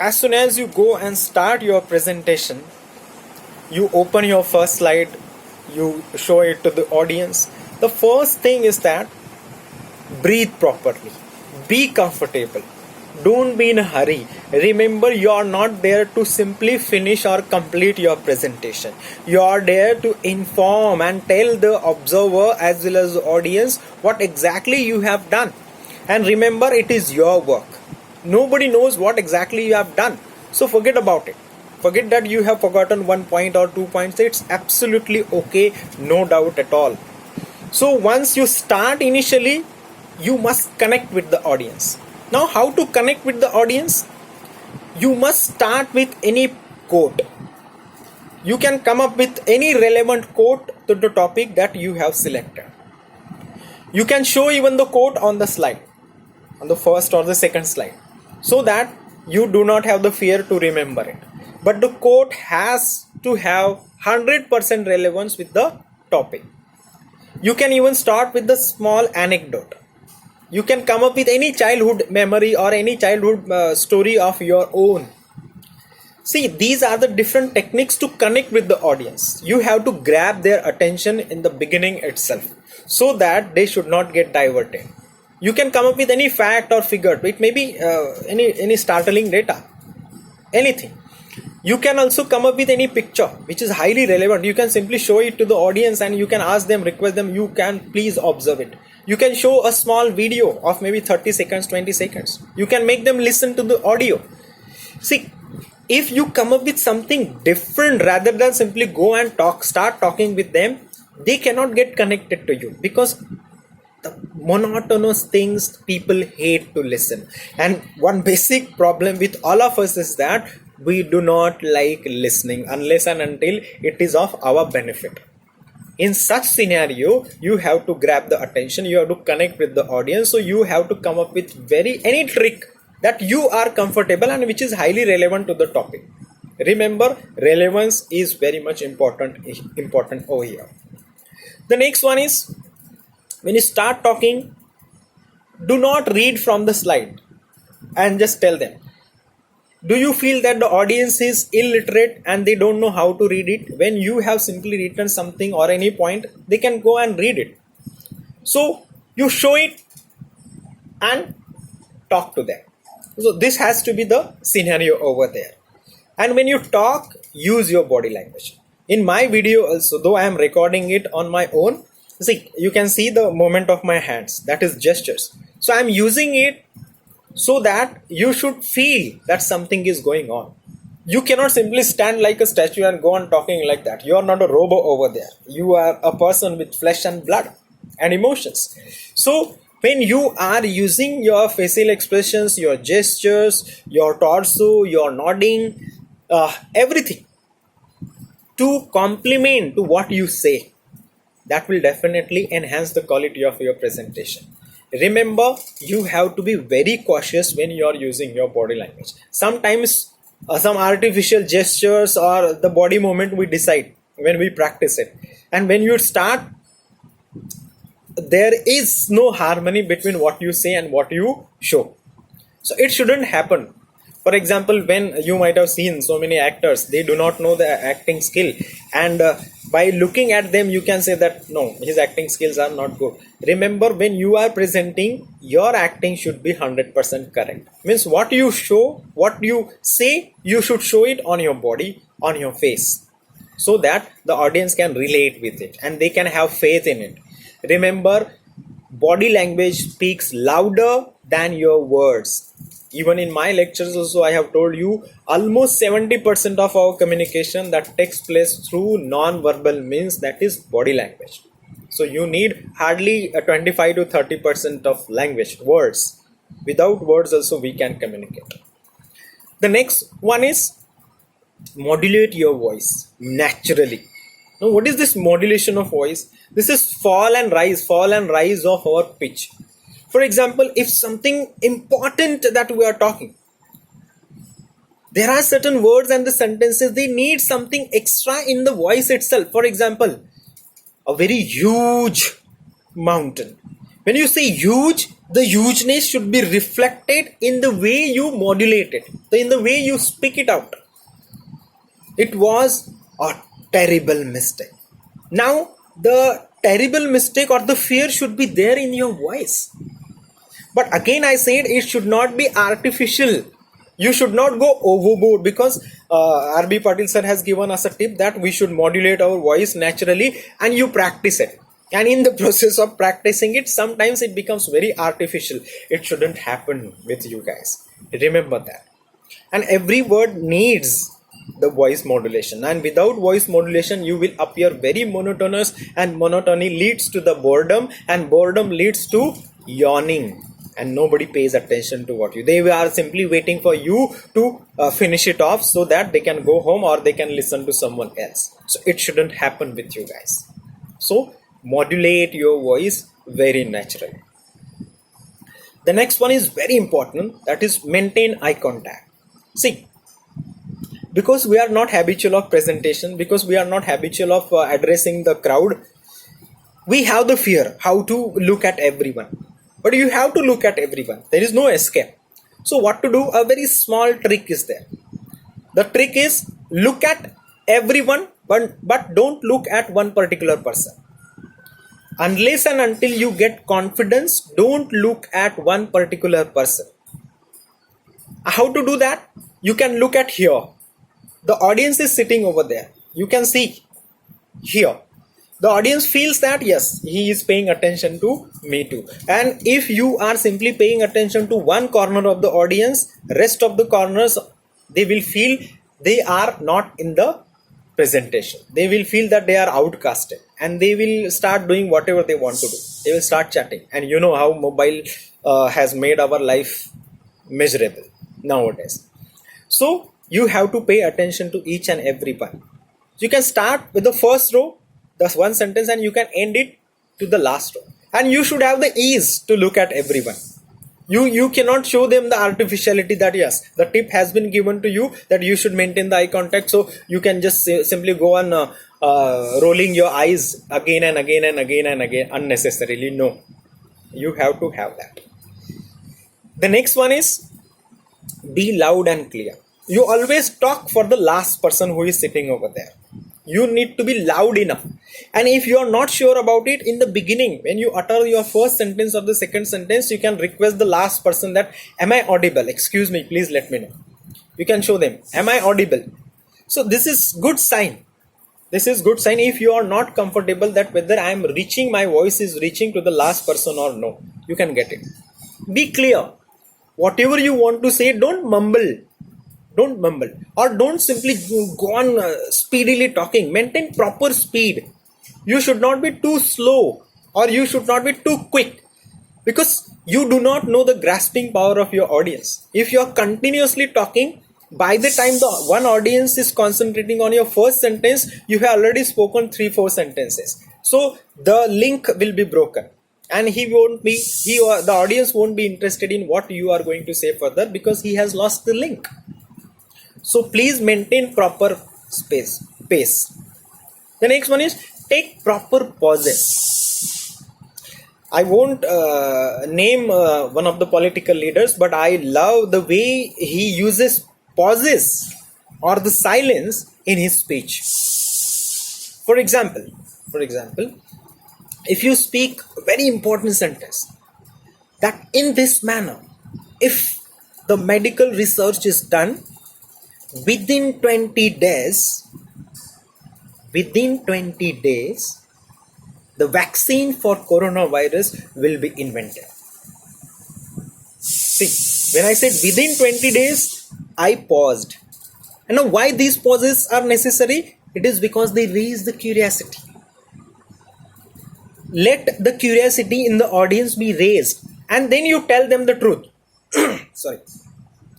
As soon as you go and start your presentation, you open your first slide, you show it to the audience. The first thing is that breathe properly, be comfortable, don't be in a hurry. Remember, you are not there to simply finish or complete your presentation. You are there to inform and tell the observer as well as the audience what exactly you have done. And remember, it is your work. Nobody knows what exactly you have done. So forget about it. Forget that you have forgotten 1 point or 2 points. It's absolutely okay, no doubt at all. So once you start initially, you must connect with the audience. Now, how to connect with the audience? You must start with any quote. You can come up with any relevant quote to the topic that you have selected. You can show even the quote on the slide, on the first or the second slide, so that you do not have the fear to remember it. But the quote has to have 100% relevance with the topic. You can even start with the small anecdote. You can come up with any childhood memory or any childhood story of your own. See, these are the different techniques to connect with the audience. You have to grab their attention in the beginning itself, so that they should not get diverted. You can come up with any fact or figure. It may be any startling data, anything. You can also come up with any picture which is highly relevant. You can simply show it to the audience and you can ask them, request them, you can please observe it. You can show a small video of maybe 30 seconds, 20 seconds. You can make them listen to the audio. See, if you come up with something different rather than simply go and start talking with them, they cannot get connected to you, because the monotonous things people hate to listen. And one basic problem with all of us is that we do not like listening unless and until it is of our benefit. In such scenario, you have to grab the attention, you have to connect with the audience. So you have to come up with any trick that you are comfortable and which is highly relevant to the topic. Remember, relevance is very much important over here. The next one is, when you start talking, do not read from the slide and just tell them. Do you feel that the audience is illiterate and they don't know how to read it? When you have simply written something or any point, they can go and read it. So you show it and talk to them. So this has to be the scenario over there. And when you talk, use your body language. In my video also, though I am recording it on my own, see, you can see the movement of my hands, that is gestures. So I am using it so that you should feel that something is going on. You cannot simply stand like a statue and go on talking like that. You are not a robot over there. You are a person with flesh and blood and emotions. So when you are using your facial expressions, your gestures, your torso, your nodding, everything to complement to what you say, that will definitely enhance the quality of your presentation. Remember, you have to be very cautious when you are using your body language. Sometimes some artificial gestures or the body movement we decide when we practice it. And when you start, there is no harmony between what you say and what you show. So it shouldn't happen. For example, when you might have seen so many actors, they do not know the acting skill, and by looking at them you can say that no, his acting skills are not good. Remember, when you are presenting, your acting should be 100% correct. Means what you show, what you say, you should show it on your body, on your face, so that the audience can relate with it and they can have faith in it. Remember, body language speaks louder than your words. Even in my lectures also, I have told you, almost 70% of our communication that takes place through non-verbal means, that is body language. So you need hardly 25 to 30% of language, words. Without words also we can communicate. The next one is modulate your voice naturally. Now, what is this modulation of voice? This is fall and rise of our pitch. For example, if something important that we are talking, there are certain words and the sentences, they need something extra in the voice itself. For example, a very huge mountain. When you say huge, The hugeness should be reflected in the way you modulate it, in the way you speak it out. It was a terrible mistake. Now, the terrible mistake or the fear should be there in your voice. But again, I said it should not be artificial. You should not go overboard, because R.B. Patil sir has given us a tip that we should modulate our voice naturally, and you practice it. And in the process of practicing it, sometimes it becomes very artificial. It shouldn't happen with you guys. Remember that. And every word needs the voice modulation. And without voice modulation, you will appear very monotonous, and monotony leads to the boredom, and boredom leads to yawning. And nobody pays attention to what they are simply waiting for you to finish it off so that they can go home or they can listen to someone else. So it shouldn't happen with you guys. So modulate your voice very naturally. The next one is very important, that is maintain eye contact. See, because we are not habitual of presentation, because we are not habitual of addressing the crowd, we have the fear how to look at everyone. But you have to look at everyone. There is no escape. So what to do? A very small trick is there. The trick is look at everyone, but don't look at one particular person. Unless and until you get confidence, don't look at one particular person. How to do that? You can look at here. The audience is sitting over there. You can see here. The audience feels that yes, he is paying attention to me too. And if you are simply paying attention to one corner of the audience, rest of the corners, they will feel they are not in the presentation. They will feel that they are outcasted, and they will start doing whatever they want to do. They will start chatting. And you know how mobile has made our life miserable nowadays. So you have to pay attention to each and every one. You can start with the first row, that's one sentence, and you can end it to the last row. And you should have the ease to look at everyone. You cannot show them the artificiality that yes, the tip has been given to you that you should maintain the eye contact. So you can just simply go on rolling your eyes again and again and again and again unnecessarily. No, you have to have that. The next one is be loud and clear. You always talk for the last person who is sitting over there. You need to be loud enough. And if you are not sure about it, in the beginning, when you utter your first sentence or the second sentence, you can request the last person that, am I audible? Excuse me, please let me know. You can show them, am I audible? So this is good sign. This is good sign if you are not comfortable that whether I am reaching, my voice is reaching to the last person or no. You can get it. Be clear. Whatever you want to say, don't mumble. Don't mumble, or don't simply go on speedily talking. Maintain proper speed. You should not be too slow, or you should not be too quick, because you do not know the grasping power of your audience. If you are continuously talking, by the time the one audience is concentrating on your first sentence, you have already spoken 3-4 sentences. So the link will be broken, and the audience won't be interested in what you are going to say further, because he has lost the link. So please maintain proper pace. The next one is take proper pauses. I won't name one of the political leaders, but I love the way he uses pauses or the silence in his speech. For example, if you speak a very important sentence, that in this manner, if the medical research is done, within 20 days, the vaccine for coronavirus will be invented. See, when I said within 20 days, I paused. And now why these pauses are necessary? It is because they raise the curiosity. Let the curiosity in the audience be raised, and then you tell them the truth.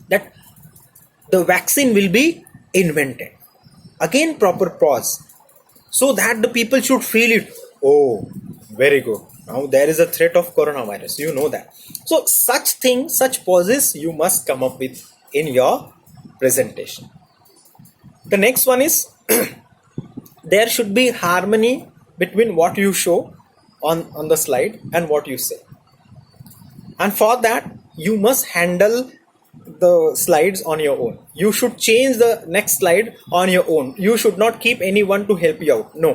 That the vaccine will be invented. Again, proper pause, so that the people should feel it. Oh, very good. Now there is a threat of coronavirus. You know that. So such things, such pauses you must come up with in your presentation. The next one is there should be harmony between what you show on the slide and what you say. And for that, you must handle the slides on your own. You should change the next slide on your own. You should not keep anyone to help you out. No,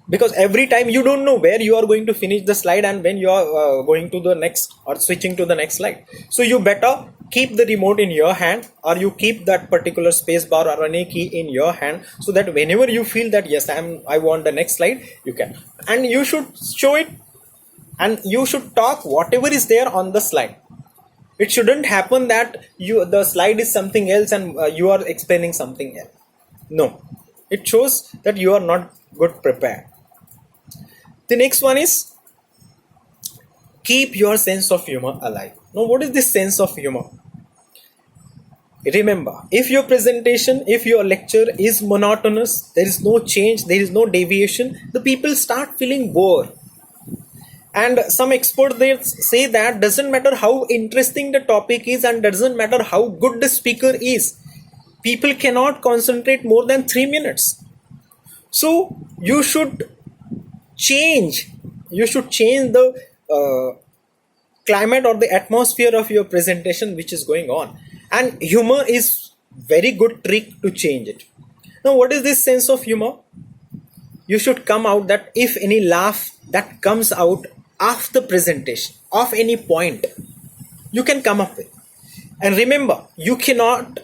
because every time you don't know where you are going to finish the slide and when you are going to the next or switching to the next slide. So you better keep the remote in your hand, or you keep that particular space bar or any key in your hand, so that whenever you feel that yes, I want the next slide, you can. And you should show it, and you should talk whatever is there on the slide. It shouldn't happen that the slide is something else and you are explaining something else. No, it shows that you are not good prepared. The next one is keep your sense of humor alive. Now, what is this sense of humor? Remember, if your presentation, if your lecture is monotonous, there is no change, there is no deviation, the people start feeling bored. And some experts, they say that doesn't matter how interesting the topic is and doesn't matter how good the speaker is, people cannot concentrate more than 3 minutes. So you should change the climate or the atmosphere of your presentation which is going on, and humor is very good trick to change it. Now, what is this sense of humor? You should come out that if any laugh that comes out after presentation of any point, you can come up with. And remember, you cannot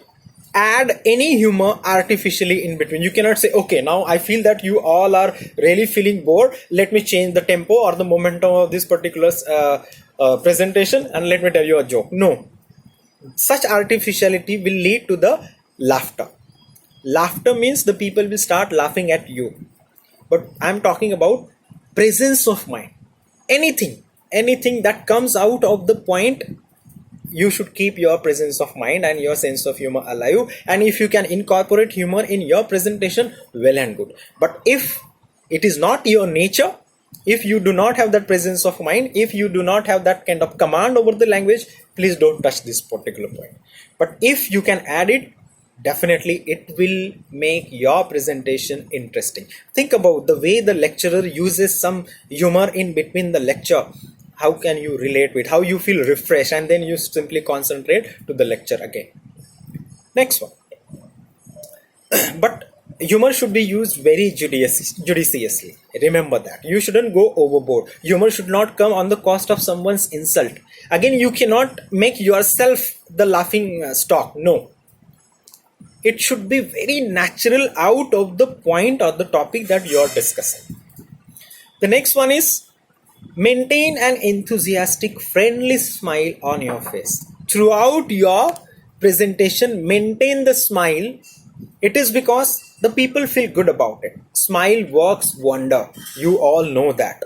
add any humor artificially in between. You cannot say, okay, now I feel that you all are really feeling bored, let me change the tempo or the momentum of this particular presentation and let me tell you a joke. No, such artificiality will lead to the laughter. Laughter means the people will start laughing at you. But I'm talking about presence of mind. Anything that comes out of the point, you should keep your presence of mind and your sense of humor alive. And if you can incorporate humor in your presentation, well and good. But if it is not your nature, if you do not have that presence of mind, if you do not have that kind of command over the language, please don't touch this particular point. But if you can add it, definitely it will make your presentation interesting. Think about the way the lecturer uses some humor in between the lecture. How can you relate with, how you feel refreshed, and then you simply concentrate to the lecture again. Next one. But humor should be used very judiciously. Remember that. You shouldn't go overboard. Humor should not come on the cost of someone's insult. Again, you cannot make yourself the laughing stock. No. It should be very natural out of the point or the topic that you are discussing. The next one is maintain an enthusiastic, friendly smile on your face. Throughout your presentation, maintain the smile. It is because the people feel good about it. Smile works wonder. You all know that.